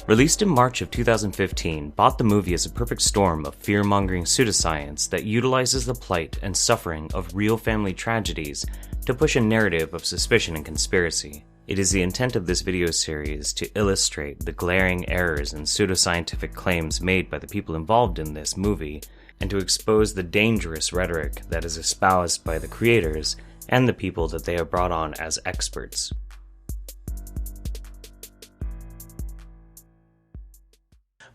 Released in March of 2015, Bot the movie is a perfect storm of fear-mongering pseudoscience that utilizes the plight and suffering of real family tragedies to push a narrative of suspicion and conspiracy. It is the intent of this video series to illustrate the glaring errors and pseudoscientific claims made by the people involved in this movie, and to expose the dangerous rhetoric that is espoused by the creators and the people that they have brought on as experts.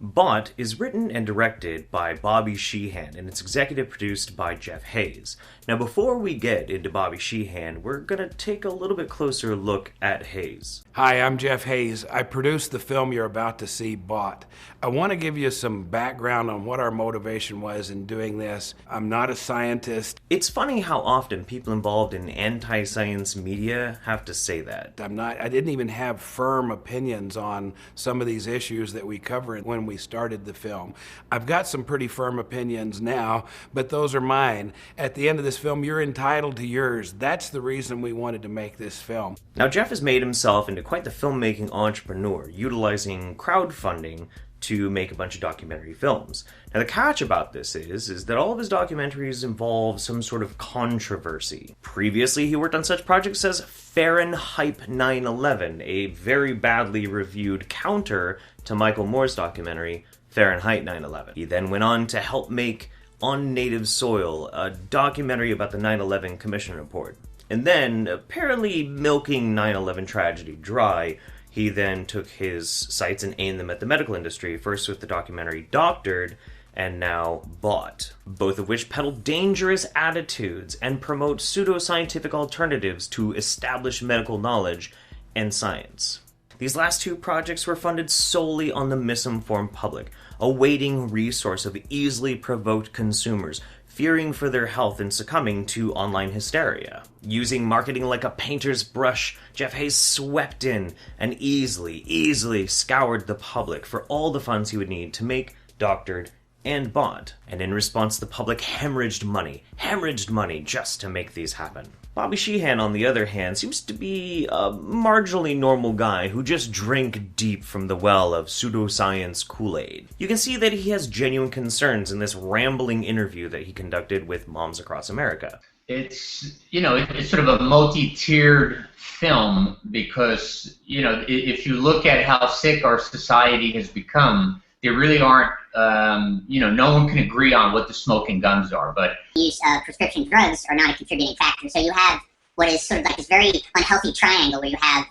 Bot is written and directed by Bobby Sheehan, and it's executive produced by Jeff Hayes. Now, before we get into Bobby Sheehan, we're going to take a little bit closer look at Hayes. Hi, I'm Jeff Hayes. I produced the film you're about to see, Bot. I want to give you some background on what our motivation was in doing this. I'm not a scientist. It's funny how often people involved in anti-science media have to say that. I didn't even have firm opinions on some of these issues that we cover when we started the film. I've got some pretty firm opinions now, but those are mine. At the end of this film, you're entitled to yours. That's the reason we wanted to make this film. Now, Jeff has made himself into quite the filmmaking entrepreneur, utilizing crowdfunding to make a bunch of documentary films. Now, the catch about this is that all of his documentaries involve some sort of controversy. Previously, he worked on such projects as Fahrenheit 9/11, a very badly reviewed counter to Michael Moore's documentary, Fahrenheit 9/11. He then went on to help make On Native Soil, a documentary about the 9/11 Commission report. And then, apparently milking 9/11 tragedy dry, he then took his sights and aimed them at the medical industry, first with the documentary Doctored, and now Bot, both of which peddle dangerous attitudes and promote pseudoscientific alternatives to established medical knowledge and science. These last two projects were funded solely on the misinformed public, a waiting resource of easily provoked consumers, fearing for their health and succumbing to online hysteria. Using marketing like a painter's brush, Jeff Hayes swept in and easily scoured the public for all the funds he would need to make Doctored and Bot. And in response, the public hemorrhaged money just to make these happen. Bobby Sheehan, on the other hand, seems to be a marginally normal guy who just drank deep from the well of pseudoscience Kool-Aid. You can see that he has genuine concerns in this rambling interview that he conducted with Moms Across America. It's sort of a multi-tiered film because, if you look at how sick our society has become, there really aren't, no one can agree on what the smoking guns are, but use of prescription drugs are not a contributing factor. So you have what is sort of like this very unhealthy triangle where you have,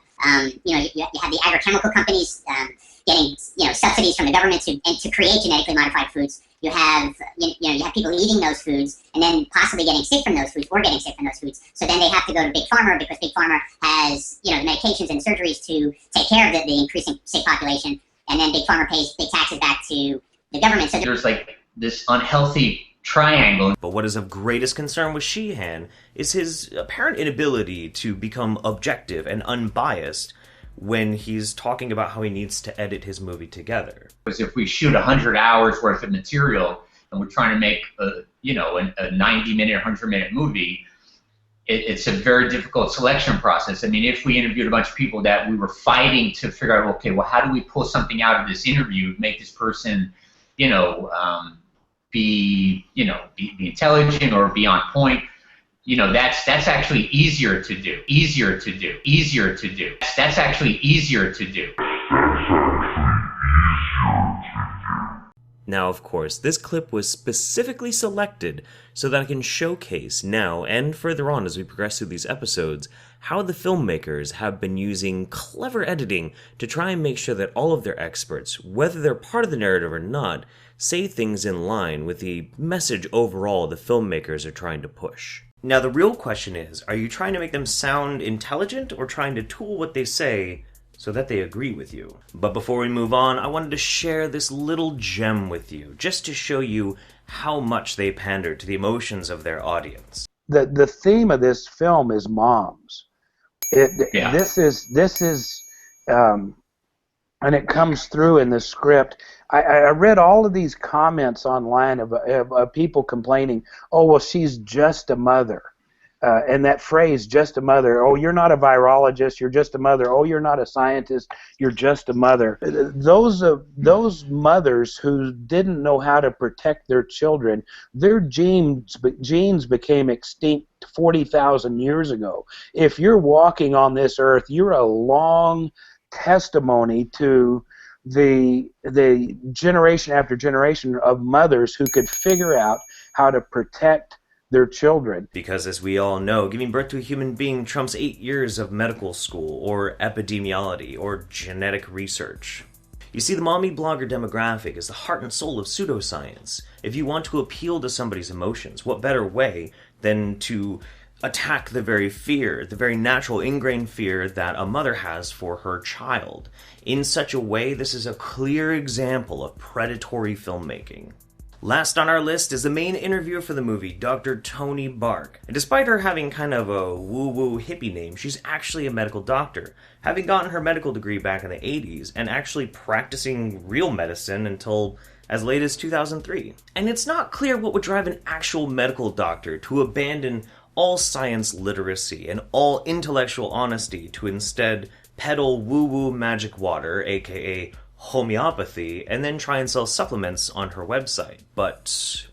you have the agrochemical companies getting, subsidies from the government to create genetically modified foods. You have, you have people eating those foods and then possibly getting sick from those foods or getting sick from those foods. So then they have to go to Big Pharma because Big Pharma has, the medications and surgeries to take care of the increasing sick population. And then Big Pharma pays big taxes back to the government. So there's like this unhealthy triangle. But what is of greatest concern with Sheehan is his apparent inability to become objective and unbiased when he's talking about how he needs to edit his movie together. Because if we shoot 100 hours worth of material and we're trying to make a 90-minute, 100-minute movie, it's a very difficult selection process. I mean, if we interviewed a bunch of people that we were fighting to figure out, okay, well, how do we pull something out of this interview, make this person, be intelligent or be on point, that's actually easier to do. That's actually easier to do. Now, of course, this clip was specifically selected so that I can showcase now and further on as we progress through these episodes how the filmmakers have been using clever editing to try and make sure that all of their experts, whether they're part of the narrative or not, say things in line with the message overall the filmmakers are trying to push. Now, the real question is, are you trying to make them sound intelligent or trying to tool what they say so that they agree with you? But before we move on, I wanted to share this little gem with you, just to show you how much they pander to the emotions of their audience. The theme of this film is moms. This is, and it comes through in the script. I read all of these comments online of people complaining, oh, well, she's just a mother. And that phrase, just a mother, oh, you're not a virologist, you're just a mother, oh, you're not a scientist, you're just a mother. Those mothers who didn't know how to protect their children, their genes became extinct 40,000 years ago. If you're walking on this earth, you're a long testimony to the generation after generation of mothers who could figure out how to protect their children. Because as we all know, giving birth to a human being trumps 8 years of medical school, or epidemiology, or genetic research. You see, the mommy blogger demographic is the heart and soul of pseudoscience. If you want to appeal to somebody's emotions, what better way than to attack the very fear, the very natural ingrained fear that a mother has for her child. In such a way, this is a clear example of predatory filmmaking. Last on our list is the main interviewer for the movie, Dr. Toni Bark. And despite her having kind of a woo-woo hippie name, she's actually a medical doctor, having gotten her medical degree back in the 80s and actually practicing real medicine until as late as 2003. And it's not clear what would drive an actual medical doctor to abandon all science literacy and all intellectual honesty to instead peddle woo-woo magic water, aka homeopathy, and then try and sell supplements on her website. But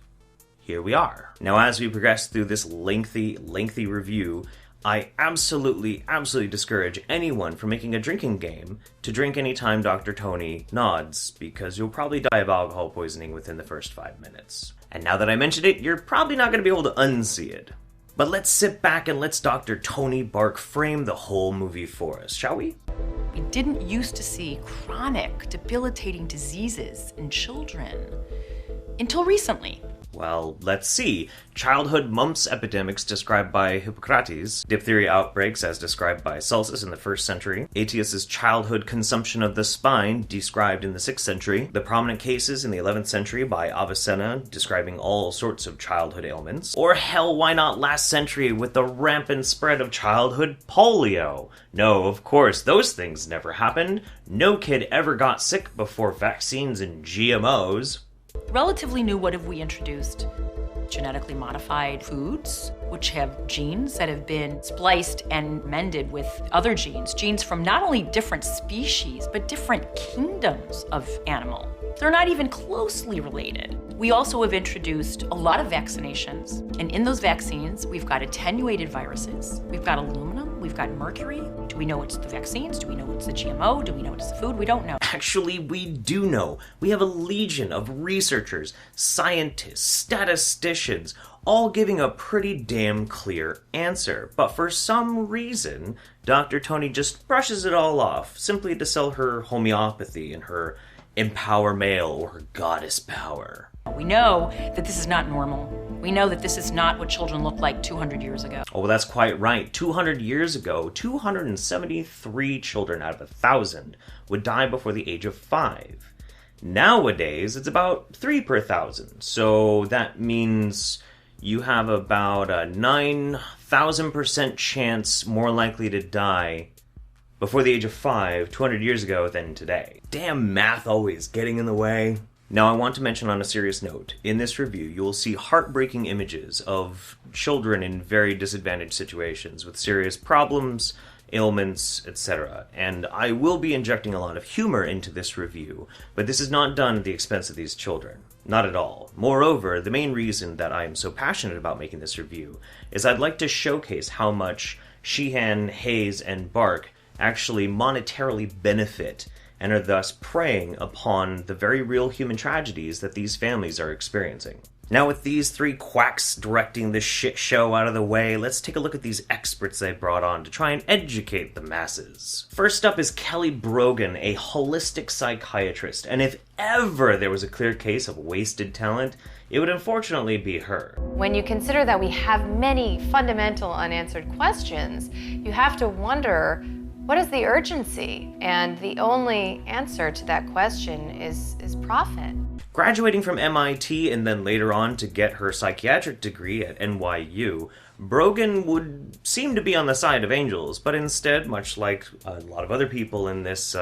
here we are. Now, as we progress through this lengthy review, I absolutely discourage anyone from making a drinking game to drink anytime Dr. Toni nods, because you'll probably die of alcohol poisoning within the first 5 minutes. And now that I mentioned it, you're probably not going to be able to unsee it. But let's sit back and let's Dr. Toni Bark frame the whole movie for us, shall we? We didn't used to see chronic, debilitating diseases in children until recently. Well, let's see. Childhood mumps epidemics described by Hippocrates, diphtheria outbreaks as described by Celsus in the 1st century, Aetius's childhood consumption of the spine described in the 6th century, the prominent cases in the 11th century by Avicenna describing all sorts of childhood ailments, or hell, why not last century with the rampant spread of childhood polio? No, of course, those things never happened. No kid ever got sick before vaccines and GMOs. Relatively new, what have we introduced? Genetically modified foods, which have genes that have been spliced and mended with other genes from not only different species, but different kingdoms of animal. They're not even closely related. We also have introduced a lot of vaccinations, and in those vaccines, we've got attenuated viruses, we've got aluminum, we've got mercury. Do we know it's the vaccines? Do we know it's the GMO? Do we know it's the food? We don't know. Actually, we do know. We have a legion of researchers, scientists, statisticians, all giving a pretty damn clear answer. But for some reason, Dr. Toni just brushes it all off, simply to sell her homeopathy and her empower male or her goddess power. We know that this is not normal. We know that this is not what children looked like 200 years ago. Oh, well, that's quite right. 200 years ago, 273 children out of 1,000 would die before the age of 5. Nowadays, it's about 3 per 1,000. So that means you have about a 9,000% chance more likely to die before the age of 5 200 years ago than today. Damn math always getting in the way. Now, I want to mention on a serious note, in this review, you will see heartbreaking images of children in very disadvantaged situations with serious problems, ailments, etc. And I will be injecting a lot of humor into this review, but this is not done at the expense of these children. Not at all. Moreover, the main reason that I am so passionate about making this review is I'd like to showcase how much Sheehan, Hayes, and Bark actually monetarily benefit and are thus preying upon the very real human tragedies that these families are experiencing. Now, with these 3 quacks directing this shit show out of the way, let's take a look at these experts they brought on to try and educate the masses. First up is Kelly Brogan, a holistic psychiatrist, and if ever there was a clear case of wasted talent, it would unfortunately be her. When you consider that we have many fundamental unanswered questions, you have to wonder, what is the urgency? And the only answer to that question is profit. Graduating from MIT and then later on to get her psychiatric degree at NYU, Brogan would seem to be on the side of angels, but instead, much like a lot of other people in this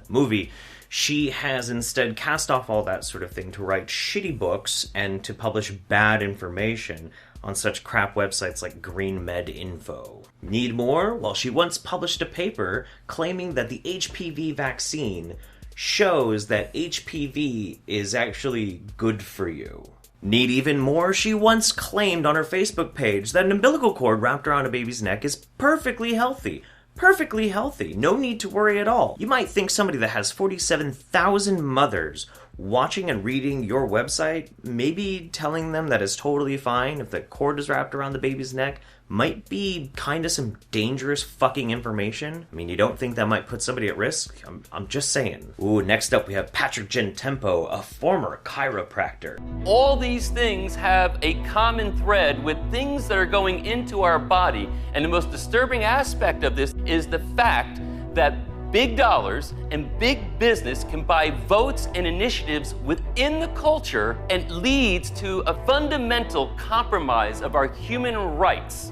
movie, she has instead cast off all that sort of thing to write shitty books and to publish bad information on such crap websites like GreenMedInfo. Need more? Well, she once published a paper claiming that the HPV vaccine shows that HPV is actually good for you. Need even more? She once claimed on her Facebook page that an umbilical cord wrapped around a baby's neck is perfectly healthy. Perfectly healthy. No need to worry at all. You might think somebody that has 47,000 mothers watching and reading your website, maybe telling them that it's totally fine if the cord is wrapped around the baby's neck, might be kind of some dangerous fucking information. I mean, you don't think that might put somebody at risk? I'm just saying. Ooh, next up we have Patrick Gentempo, a former chiropractor. All these things have a common thread with things that are going into our body, and the most disturbing aspect of this is the fact that big dollars and big business can buy votes and initiatives within the culture and leads to a fundamental compromise of our human rights.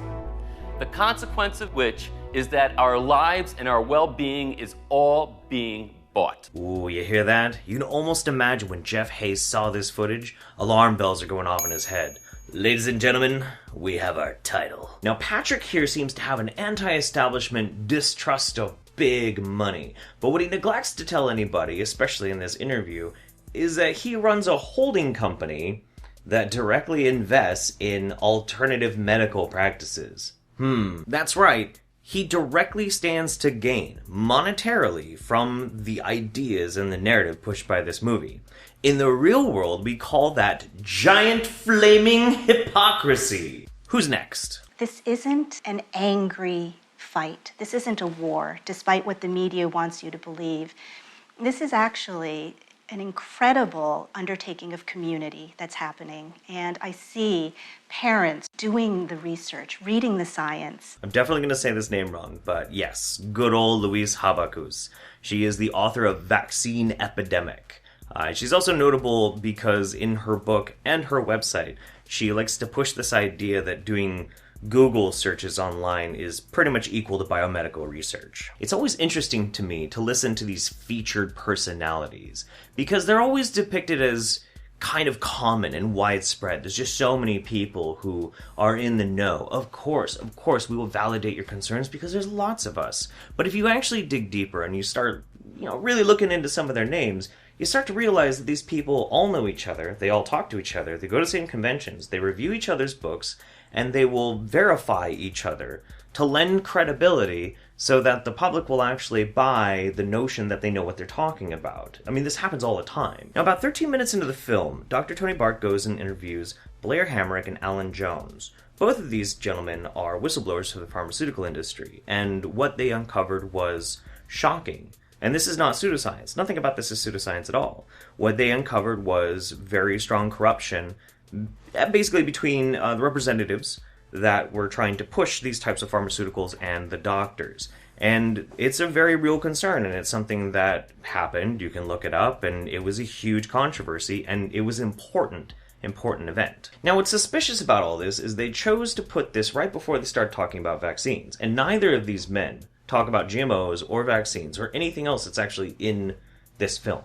The consequence of which is that our lives and our well-being is all being bought. Ooh, you hear that? You can almost imagine when Jeff Hayes saw this footage, alarm bells are going off in his head. Ladies and gentlemen, we have our title. Now, Patrick here seems to have an anti-establishment distrust of big money, but what he neglects to tell anybody, especially in this interview, is that he runs a holding company that directly invests in alternative medical practices. That's right. He directly stands to gain monetarily from the ideas and the narrative pushed by this movie. In the real world, we call that giant flaming hypocrisy. Who's next? This isn't an angry fight. This isn't a war, despite what the media wants you to believe. This is actually an incredible undertaking of community that's happening. And I see parents doing the research, reading the science. I'm definitely going to say this name wrong, but yes, good old Louise Habakus. She is the author of Vaccine Epidemic. She's also notable because in her book and her website, she likes to push this idea that doing Google searches online is pretty much equal to biomedical research. It's always interesting to me to listen to these featured personalities because they're always depicted as kind of common and widespread. There's just so many people who are in the know. Of course, we will validate your concerns because there's lots of us. But if you actually dig deeper and you start, really looking into some of their names, you start to realize that these people all know each other, they all talk to each other, they go to the same conventions, they review each other's books, and they will verify each other to lend credibility so that the public will actually buy the notion that they know what they're talking about. I mean, this happens all the time. Now, about 13 minutes into the film, Dr. Toni Bark goes and interviews Blair Hamrick and Alan Jones. Both of these gentlemen are whistleblowers for the pharmaceutical industry, and what they uncovered was shocking. And this is not pseudoscience. Nothing about this is pseudoscience at all. What they uncovered was very strong corruption, basically between the representatives that were trying to push these types of pharmaceuticals and the doctors. And it's a very real concern, and it's something that happened. You can look it up, and it was a huge controversy, and it was an important event. Now, what's suspicious about all this is they chose to put this right before they started talking about vaccines, and neither of these men talk about GMOs or vaccines or anything else that's actually in this film.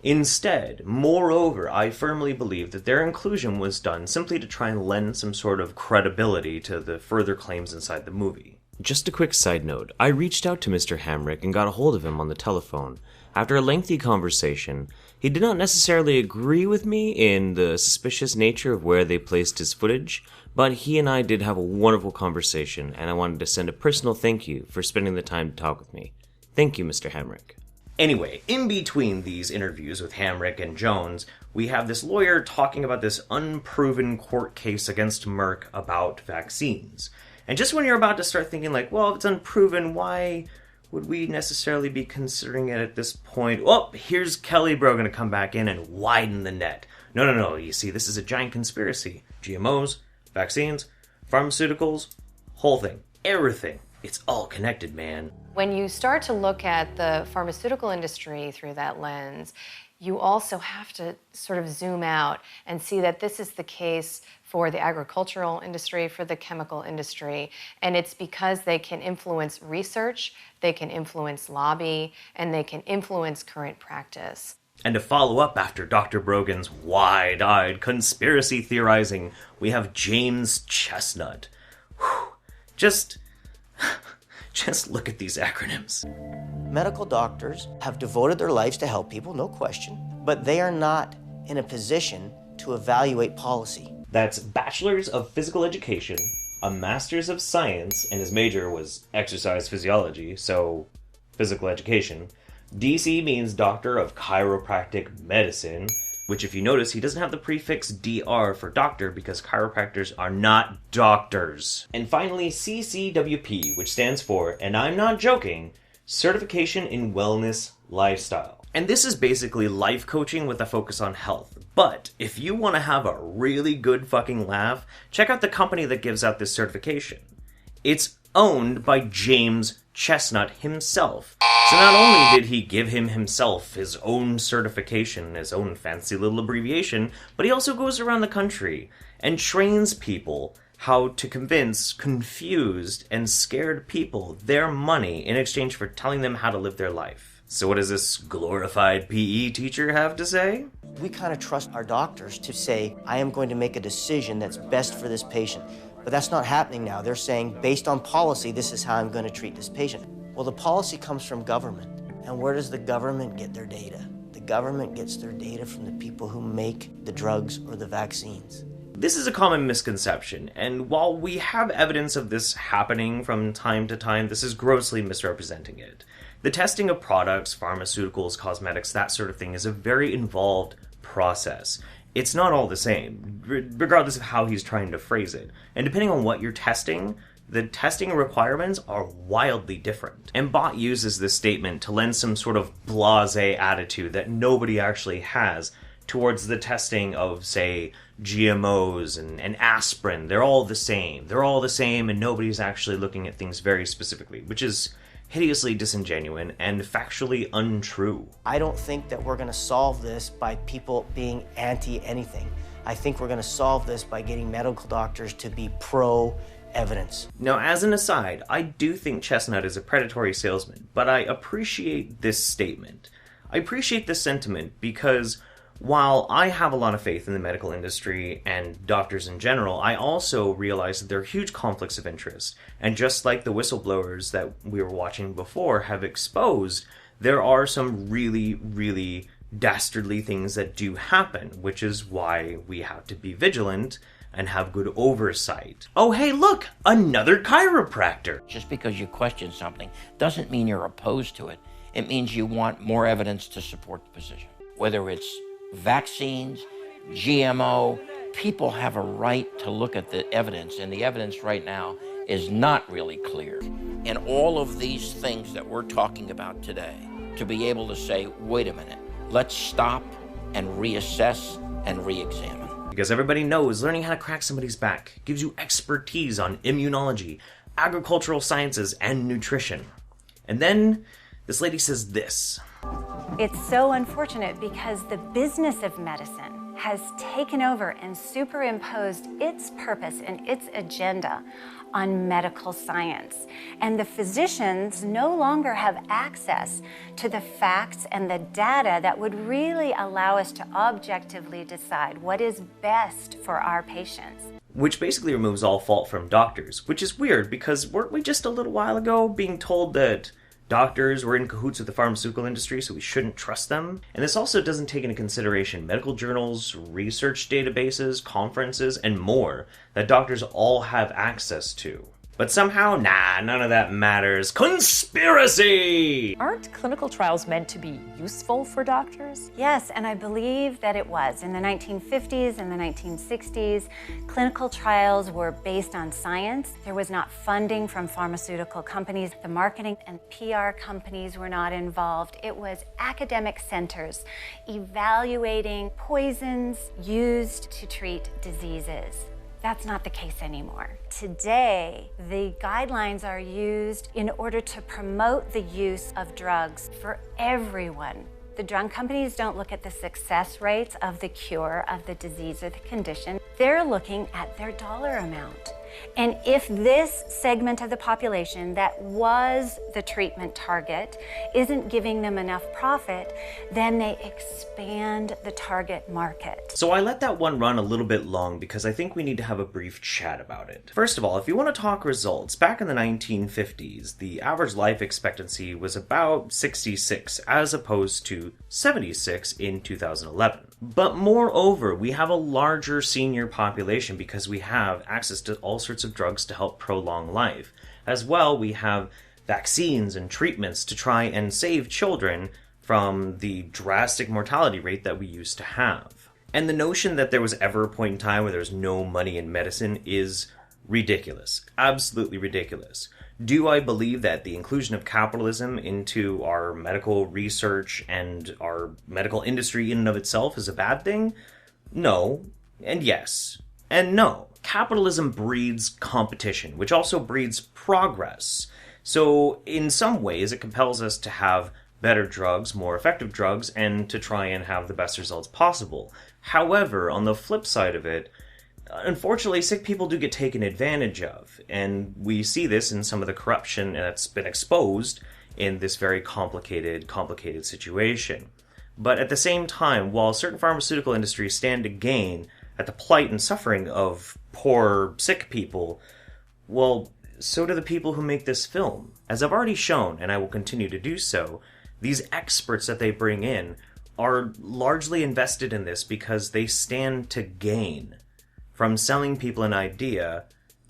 Instead, moreover, I firmly believe that their inclusion was done simply to try and lend some sort of credibility to the further claims inside the movie. Just a quick side note, I reached out to Mr. Hamrick and got a hold of him on the telephone. After a lengthy conversation, he did not necessarily agree with me in the suspicious nature of where they placed his footage, but he and I did have a wonderful conversation, and I wanted to send a personal thank you for spending the time to talk with me. Thank you, Mr. Hamrick. Anyway, in between these interviews with Hamrick and Jones, we have this lawyer talking about this unproven court case against Merck about vaccines. And just when you're about to start thinking like, well, if it's unproven, why would we necessarily be considering it at this point? Oh, here's Kelly Brogan to come back in and widen the net. No, you see, this is a giant conspiracy. GMOs, vaccines, pharmaceuticals, whole thing, everything. It's all connected, man. When you start to look at the pharmaceutical industry through that lens, you also have to sort of zoom out and see that this is the case for the agricultural industry, for the chemical industry, and it's because they can influence research, they can influence lobby, and they can influence current practice. And to follow up after Dr. Brogan's wide-eyed conspiracy theorizing, we have James Chestnut. Whew. Just look at these acronyms. Medical doctors have devoted their lives to help people, no question, but they are not in a position to evaluate policy. That's Bachelor's of Physical Education, a Master's of Science, and his major was exercise physiology, so physical education. DC means Doctor of Chiropractic Medicine, which if you notice, he doesn't have the prefix DR for doctor because chiropractors are not doctors. And finally, CCWP, which stands for, and I'm not joking, Certification in Wellness Lifestyle. And this is basically life coaching with a focus on health. But if you want to have a really good fucking laugh, check out the company that gives out this certification. It's owned by James Chestnut himself. So not only did he give himself his own certification, his own fancy little abbreviation, but he also goes around the country and trains people how to convince confused and scared people their money in exchange for telling them how to live their life. So what does this glorified PE teacher have to say? We kind of trust our doctors to say, I am going to make a decision that's best for this patient. But that's not happening now. They're saying, based on policy, this is how I'm going to treat this patient. Well, the policy comes from government. And where does the government get their data? The government gets their data from the people who make the drugs or the vaccines. This is a common misconception, and while we have evidence of this happening from time to time, this is grossly misrepresenting it. The testing of products, pharmaceuticals, cosmetics, that sort of thing is a very involved process. It's not all the same, regardless of how he's trying to phrase it. And depending on what you're testing, the testing requirements are wildly different. And Bott uses this statement to lend some sort of blasé attitude that nobody actually has towards the testing of, say, GMOs and aspirin. They're all the same. They're all the same, and nobody's actually looking at things very specifically, which is hideously disingenuous and factually untrue. I don't think that we're going to solve this by people being anti-anything. I think we're going to solve this by getting medical doctors to be pro-evidence. Now, as an aside, I do think Chestnut is a predatory salesman, but I appreciate this statement. I appreciate this sentiment because while I have a lot of faith in the medical industry and doctors in general, I also realize that there are huge conflicts of interest. And just like the whistleblowers that we were watching before have exposed, there are some really, really dastardly things that do happen, which is why we have to be vigilant and have good oversight. Oh, hey, look, another chiropractor. Just because you question something doesn't mean you're opposed to it. It means you want more evidence to support the position. Whether it's vaccines, GMO, people have a right to look at the evidence, and the evidence right now is not really clear. And all of these things that we're talking about today, to be able to say, wait a minute, let's stop and reassess and re-examine. Because everybody knows learning how to crack somebody's back gives you expertise on immunology, agricultural sciences, and nutrition. And then this lady says this. It's so unfortunate because the business of medicine has taken over and superimposed its purpose and its agenda on medical science. And the physicians no longer have access to the facts and the data that would really allow us to objectively decide what is best for our patients. Which basically removes all fault from doctors, which is weird because weren't we just a little while ago being told that doctors were in cahoots with the pharmaceutical industry, so we shouldn't trust them? And this also doesn't take into consideration medical journals, research databases, conferences, and more that doctors all have access to. But somehow, none of that matters. Conspiracy! Aren't clinical trials meant to be useful for doctors? Yes, and I believe that it was. In the 1950s and the 1960s, clinical trials were based on science. There was not funding from pharmaceutical companies. The marketing and PR companies were not involved. It was academic centers evaluating poisons used to treat diseases. That's not the case anymore. Today, the guidelines are used in order to promote the use of drugs for everyone. The drug companies don't look at the success rates of the cure of the disease or the condition. They're looking at their dollar amount. And if this segment of the population that was the treatment target isn't giving them enough profit, then they expand the target market. So I let that one run a little bit long because I think we need to have a brief chat about it. First of all, if you want to talk results, back in the 1950s, the average life expectancy was about 66 as opposed to 76 in 2011. But moreover, we have a larger senior population because we have access to all sorts of drugs to help prolong life. As well, we have vaccines and treatments to try and save children from the drastic mortality rate that we used to have. And the notion that there was ever a point in time where there was no money in medicine is ridiculous. Absolutely ridiculous. Do I believe that the inclusion of capitalism into our medical research and our medical industry in and of itself is a bad thing? No, and yes, and no. Capitalism breeds competition, which also breeds progress. So in some ways, it compels us to have better drugs, more effective drugs, and to try and have the best results possible. However, on the flip side of it, unfortunately, sick people do get taken advantage of, and we see this in some of the corruption that's been exposed in this very complicated situation. But at the same time, while certain pharmaceutical industries stand to gain at the plight and suffering of poor, sick people, well, so do the people who make this film. As I've already shown, and I will continue to do so, these experts that they bring in are largely invested in this because they stand to gain from selling people an idea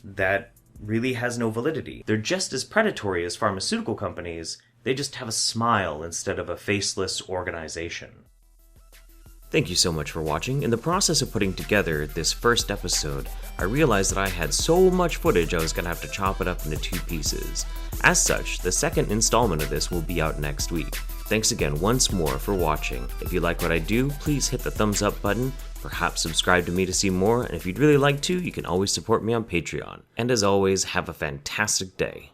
that really has no validity. They're just as predatory as pharmaceutical companies, they just have a smile instead of a faceless organization. Thank you so much for watching. In the process of putting together this first episode, I realized that I had so much footage I was going to have to chop it up into 2 pieces. As such, the second installment of this will be out next week. Thanks again once more for watching. If you like what I do, please hit the thumbs up button, perhaps subscribe to me to see more, and if you'd really like to, you can always support me on Patreon. And as always, have a fantastic day.